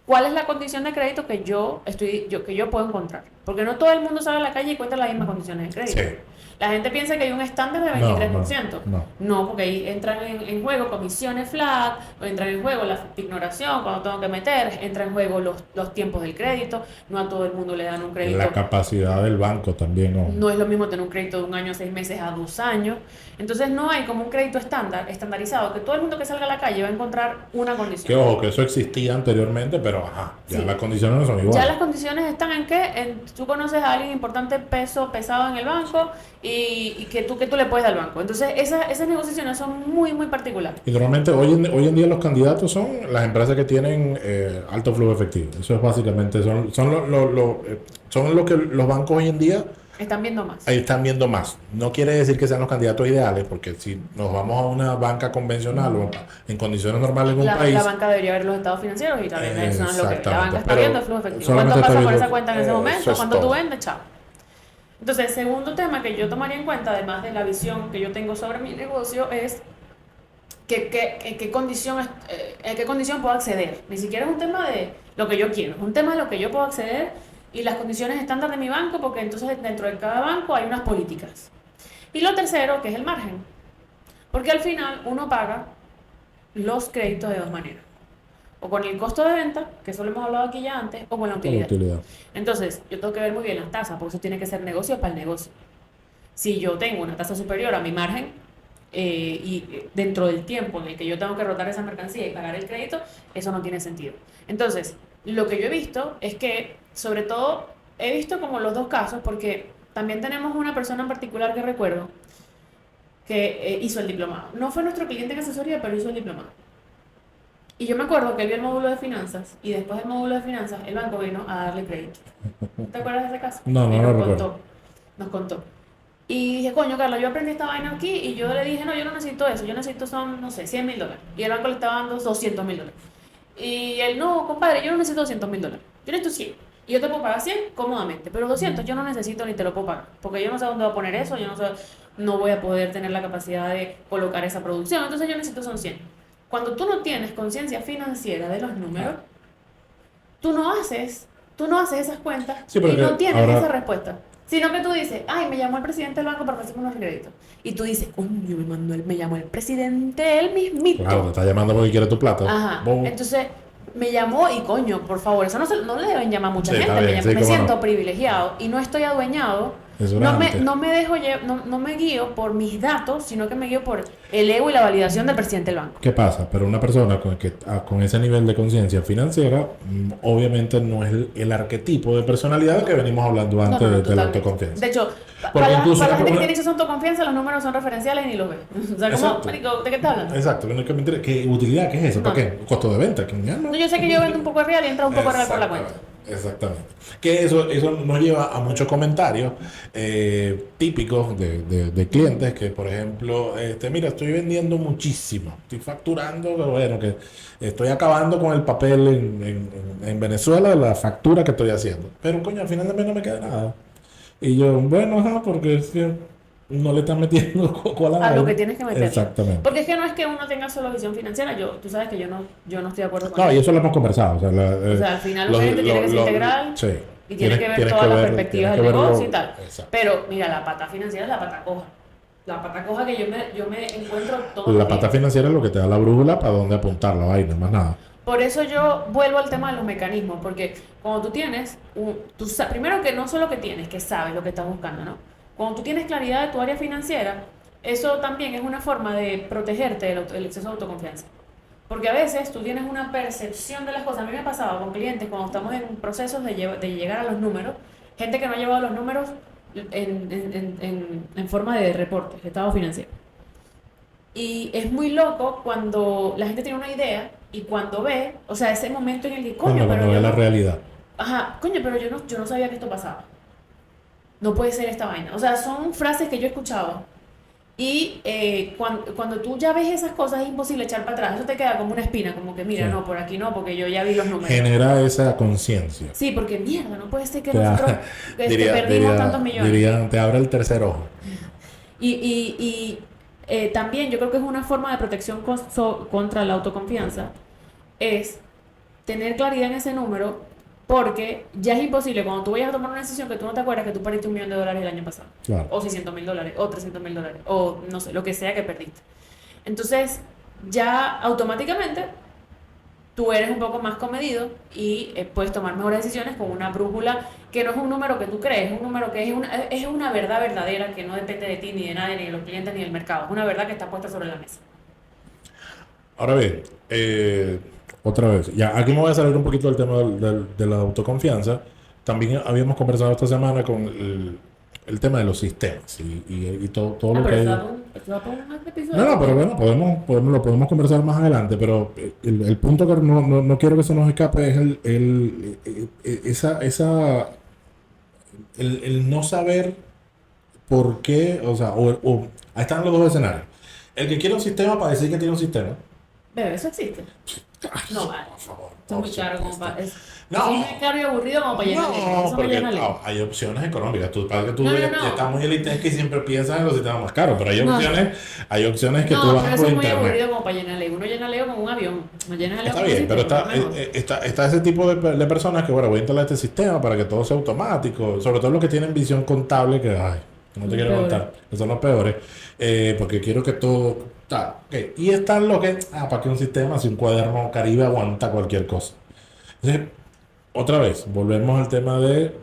B: ¿cuál es la condición de crédito que que yo puedo encontrar? Porque no todo el mundo sale a la calle y cuenta las mismas condiciones de crédito.
A: Sí.
B: La gente piensa que hay un estándar de
A: No,
B: 23%.
A: no.
B: No, porque ahí entran en juego comisiones flat, o entran en juego la ignoración cuando tengo que meter, entra en juego los tiempos del crédito. No a todo el mundo le dan un crédito.
A: La capacidad del banco también, ¿no?
B: No es lo mismo tener un crédito de 1 año, 6 meses a 2 años. Entonces no hay como un crédito estandarizado, que todo el mundo que salga a la calle va a encontrar una
A: Que
B: condición.
A: ojo, que eso existía anteriormente, pero ajá, ya
B: Sí.
A: las condiciones no son iguales.
B: Ya las condiciones están en que tú conoces a alguien importante, pesado en el banco y que tú le puedes dar al banco. Entonces esas negociaciones son muy, muy particulares.
A: Y normalmente hoy en día los candidatos son las empresas que tienen alto flujo efectivo. Eso es básicamente, son lo que los bancos hoy en día
B: Están viendo más.
A: están viendo más. No quiere decir que sean los candidatos ideales, porque si nos vamos a una banca convencional o en condiciones normales en un país,
B: La banca debería ver los estados financieros y también eso no es lo que la banca está
A: pero
B: viendo, el flujo efectivo.
A: solamente
B: ¿Cuánto
A: está
B: pasa por
A: viendo-
B: esa cuenta en ese
A: eso
B: momento?
A: es
B: ¿Cuánto tú
A: todo.
B: vendes? Chao. Entonces, el segundo tema que yo tomaría en cuenta, además de la visión que yo tengo sobre mi negocio, es en qué condición puedo acceder. Ni siquiera es un tema de lo que yo quiero, es un tema de lo que yo puedo acceder y las condiciones estándar de mi banco, porque entonces dentro de cada banco hay unas políticas. Y lo tercero, que es el margen. Porque al final uno paga los créditos de dos maneras. O con el costo de venta, que eso lo hemos hablado aquí ya antes, o con la
A: con la
B: utilidad.
A: utilidad.
B: Entonces, yo tengo que ver muy bien las tasas, porque eso tiene que ser negocio para el negocio. Si yo tengo una tasa superior a mi margen, y dentro del tiempo en el que yo tengo que rotar esa mercancía y pagar el crédito, eso no tiene sentido. Entonces, lo que yo he visto es que, sobre todo, he visto como los dos casos, porque también tenemos una persona en particular que recuerdo que hizo el diplomado. No fue nuestro cliente en asesoría, pero hizo el diplomado. Y yo me acuerdo que él vio el módulo de finanzas y después del módulo de finanzas el banco vino a darle crédito. ¿Te acuerdas de ese caso?
A: No,
B: Y
A: no lo
B: nos
A: recuerdo.
B: contó, nos contó. Y dije, coño, Carla, yo aprendí esta vaina aquí y yo le dije, no, yo no necesito eso, yo necesito son, no sé, $100,000. Y el banco le estaba dando $200,000. Y él, no, compadre, yo no necesito $200,000, yo necesito 100. Y yo te puedo pagar 100 cómodamente, pero 200 yo no necesito ni te lo puedo pagar, porque yo no sé dónde voy a poner eso, yo no sé, no voy a poder tener la capacidad de colocar esa producción, entonces yo necesito son 100. Cuando tú no tienes conciencia financiera de los números, tú no haces, tú no haces esas cuentas
A: Sí,
B: y
A: porque
B: no tienes
A: ahora
B: esa respuesta. Sino que tú dices, ay, me llamó el presidente del banco para ofrecerme unos créditos. Y tú dices, coño, me llamó el presidente, él mismito.
A: claro, te está llamando porque quiere tu plata.
B: Ajá.
A: Bobo.
B: Entonces, me llamó y coño, por favor, eso no le deben llamar a mucha
A: Sí,
B: gente.
A: está bien, sí,
B: Me
A: cómo
B: siento
A: no.
B: privilegiado y no estoy adueñado.
A: Eso era antes.
B: No me dejo no me guío por mis datos, sino que me guío por el ego y la validación del presidente del banco.
A: ¿Qué pasa? Pero una persona con ese nivel de conciencia financiera, obviamente no es el arquetipo de personalidad que venimos hablando antes de la
B: Totalmente.
A: autoconfianza.
B: De hecho,
A: Porque incluso
B: para la gente que
A: una-
B: tiene esa autoconfianza, los números son referenciales y ni los ve. O sea, como,
A: Exacto.
B: marico, ¿de qué estás hablando?
A: Exacto, que no es que me interese. ¿Qué utilidad? ¿Qué es eso? ¿Para
B: No.
A: qué? ¿Costo de venta? ¿Qué mierda?
B: No, yo sé que yo vendo un poco de real y entra un poco de real por la cuenta.
A: Exactamente. Que eso nos lleva a muchos comentarios típicos de clientes que, por ejemplo, mira, estoy vendiendo muchísimo, estoy facturando, pero bueno, que estoy acabando con el papel en Venezuela de la factura que estoy haciendo. Pero, coño, al final de mes no me queda nada. Y yo, bueno, ajá, porque es que no le están metiendo coco a la
B: A lo
A: vaina.
B: que tienes que meter.
A: Exactamente.
B: Porque es que no es que uno tenga solo visión financiera. Tú sabes que yo no estoy de acuerdo con
A: No, y
B: eso.
A: eso lo hemos conversado. O sea,
B: O sea, al final un gerente tiene que ser integral
A: sí.
B: y tiene que ver
A: Tienes
B: todas las
A: ver-
B: perspectivas
A: tienes
B: del
A: que verlo-
B: negocio y tal.
A: Exacto.
B: Pero mira, la pata financiera es la pata coja. La pata coja que yo me encuentro todos
A: La
B: los
A: pata
B: días.
A: financiera es lo que te da la brújula para dónde apuntar la vaina, más nada.
B: Por eso yo vuelvo al tema de los mecanismos, porque cuando tú tienes, primero que no solo que tienes, que sabes lo que estás buscando, ¿no? Cuando tú tienes claridad de tu área financiera, eso también es una forma de protegerte del exceso de autoconfianza. Porque a veces tú tienes una percepción de las cosas. A mí me ha pasado con clientes cuando estamos en procesos de llegar a los números, gente que no ha llevado los números en forma de reportes, de estado financiero. Y es muy loco cuando la gente tiene una idea y cuando ve, o sea, ese momento en el que, coño,
A: Cuando
B: pero
A: ve
B: yo
A: la
B: no,
A: realidad.
B: ajá, coño, pero yo no sabía que esto pasaba. No puede ser esta vaina. O sea, son frases que yo he escuchado. Y cuando tú ya ves esas cosas es imposible echar para atrás. Eso te queda como una espina, como que mira,
A: Sí.
B: no, por aquí no, porque yo ya vi los números.
A: Genera esa conciencia.
B: Sí, porque mierda, no puede ser que
A: Te
B: nosotros
A: da- diría-
B: perdimos
A: diría-
B: tantos millones.
A: dirían, te abre el tercer ojo.
B: También yo creo que es una forma de protección contra la autoconfianza, es tener claridad en ese número, porque ya es imposible cuando tú vayas a tomar una decisión que tú no te acuerdas que tú perdiste $1,000,000 el año pasado,
A: Claro.
B: o $600,000, o $300,000, o no sé, lo que sea que perdiste. Entonces, ya automáticamente tú eres un poco más comedido y puedes tomar mejores decisiones con una brújula que no es un número que tú crees, es un número que es una verdad verdadera que no depende de ti, ni de nadie, ni de los clientes, ni del mercado. Es una verdad que está puesta sobre la mesa.
A: Ahora bien, otra vez, ya aquí me voy a salir un poquito del tema de la autoconfianza. También habíamos conversado esta semana con el tema de los sistemas y todo lo que
B: pero
A: hay.
B: eso va por un episodio.
A: No, pero bueno, lo podemos conversar más adelante, pero el punto que no quiero que se nos escape es el no saber por qué, o sea, ahí están los dos escenarios. El que quiere un sistema para decir que tiene un sistema.
B: Bebé, eso existe. No, vale.
A: Por favor.
B: Eso es muy caro como para...
A: No.
B: Es muy caro y aburrido como para llenar
A: No,
B: eso me
A: porque
B: llena ley.
A: hay opciones económicas. Para que tú
B: No,
A: veas
B: no.
A: que estás muy elitista que siempre piensas en los sistemas más caros, pero
B: No.
A: hay opciones que tú
B: No,
A: vas
B: pero
A: por
B: eso es muy
A: internet.
B: aburrido como para llenar ley. Uno llena ley como un avión. No llena ley
A: Está
B: como un
A: bien, pero
B: sistema, mejor.
A: está ese tipo de personas que, bueno, voy a instalar este sistema para que todo sea automático, sobre todo los que tienen visión contable, que, ay, no te
B: Los
A: quiero
B: peores.
A: contar, que son los peores, porque quiero que todo, okay. Y están los que, para que un sistema, si un cuaderno Caribe aguanta cualquier cosa. Entonces, otra vez, volvemos al tema de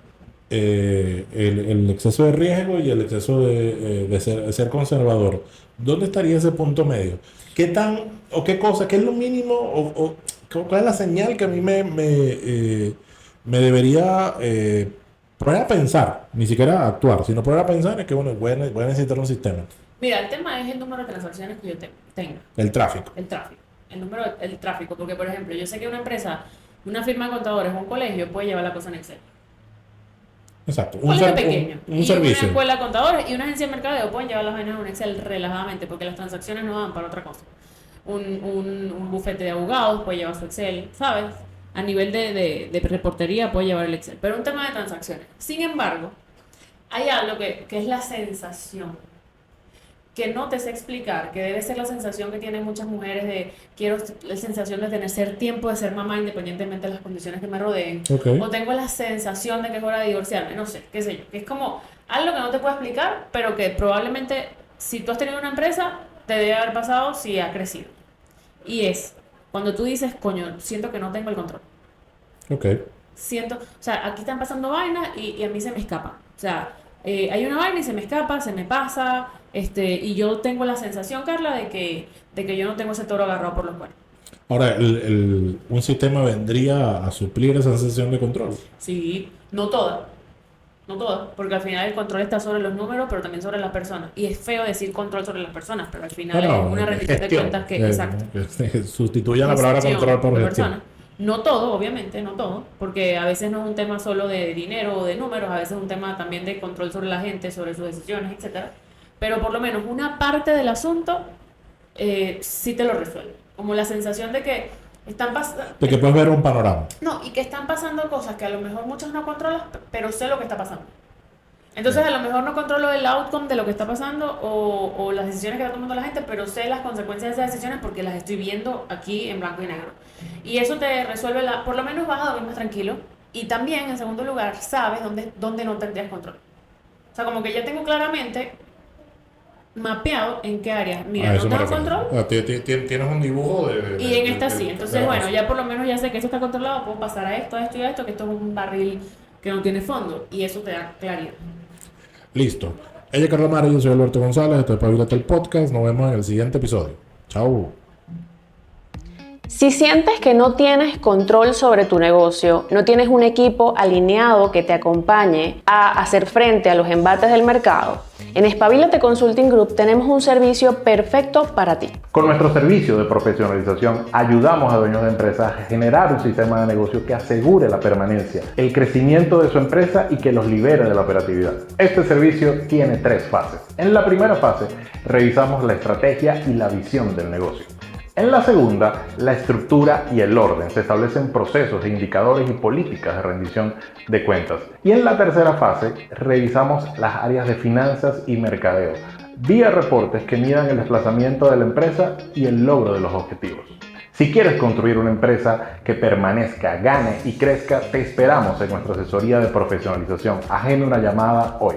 A: el exceso de riesgo y el exceso de ser conservador. ¿Dónde estaría ese punto medio? ¿Qué tan, o qué cosa, qué es lo mínimo, cuál es la señal que a mí me debería poner a pensar, ni siquiera a actuar, sino poner a pensar es que, bueno, voy a necesitar un sistema.
B: Mira, el tema es el número de transacciones que yo tenga.
A: El tráfico.
B: El tráfico. El tráfico. Porque, por ejemplo, yo sé que una empresa, una firma de contadores o un colegio puede llevar la cosa en Excel.
A: Exacto.
B: Un colegio pequeño.
A: Un
B: Y
A: servicio.
B: una escuela de contadores y una agencia de mercadeo pueden llevar las vainas en un Excel relajadamente porque las transacciones no dan para otra cosa. Un bufete de abogados puede llevar su Excel, ¿sabes? A nivel de reportería puede llevar el Excel. Pero un tema de transacciones. Sin embargo, hay algo que es la sensación que no te sé explicar, que debe ser la sensación que tienen muchas mujeres de quiero la sensación de tener ser tiempo de ser mamá independientemente de las condiciones que me rodeen,
A: Ok.
B: o tengo la sensación de que es hora de divorciarme, no sé, qué sé yo, que es como algo que no te puedo explicar, pero que probablemente si tú has tenido una empresa, te debe haber pasado si ha crecido. Y es cuando tú dices, coño, siento que no tengo el control.
A: Ok.
B: Siento, o sea, aquí están pasando vainas y a mí se me escapa. O sea, hay una vaina y se me escapa, se me pasa, y yo tengo la sensación, Carla, de que yo no tengo ese toro agarrado por los cuernos.
A: Ahora, un sistema vendría a suplir esa sensación de control.
B: Sí, no toda, porque al final el control está sobre los números, pero también sobre las personas. Y es feo decir control sobre las personas, pero al final es una rendición de
A: Gestión.
B: cuentas que, exacto.
A: Sustituyan la palabra
B: Gestión
A: control por
B: de
A: gestión.
B: personas. No todo, obviamente, no todo, porque a veces no es un tema solo de dinero o de números, a veces es un tema también de control sobre la gente, sobre sus decisiones, etcétera. Pero por lo menos una parte del asunto sí te lo resuelve. Como la sensación de que están pasando...
A: De que puedes ver un panorama.
B: No, y que están pasando cosas que a lo mejor muchos no controlas, pero sé lo que está pasando. Entonces a lo mejor no controlo el outcome de lo que está pasando o las decisiones que está tomando la gente, pero sé las consecuencias de esas decisiones porque las estoy viendo aquí en blanco y negro. Y eso te resuelve por lo menos vas a dormir más tranquilo. Y también, en segundo lugar, sabes dónde no tendrías control. O sea, como que ya tengo claramente mapeado en qué áreas. Mira, no tengo control.
A: Tienes un dibujo
B: Y en esta sí. Entonces, bueno, ya por lo menos ya sé que esto está controlado, puedo pasar a esto, a esto y a esto, que esto es un barril que no tiene fondo. Y eso te da claridad.
A: Listo. Ella es Carla Mara, yo soy Alberto González, esto es Pabilate el Podcast. Nos vemos en el siguiente episodio. Chao.
C: Si sientes que no tienes control sobre tu negocio, no tienes un equipo alineado que te acompañe a hacer frente a los embates del mercado, en Espabilate Consulting Group tenemos un servicio perfecto para ti.
D: Con nuestro servicio de profesionalización ayudamos a dueños de empresas a generar un sistema de negocio que asegure la permanencia, el crecimiento de su empresa y que los libere de la operatividad. Este servicio tiene 3 fases. En la primera fase, revisamos la estrategia y la visión del negocio. En la segunda, la estructura y el orden. Se establecen procesos, indicadores y políticas de rendición de cuentas. Y en la tercera fase, revisamos las áreas de finanzas y mercadeo, vía reportes que midan el desplazamiento de la empresa y el logro de los objetivos. Si quieres construir una empresa que permanezca, gane y crezca, te esperamos en nuestra asesoría de profesionalización. Agenda una llamada hoy.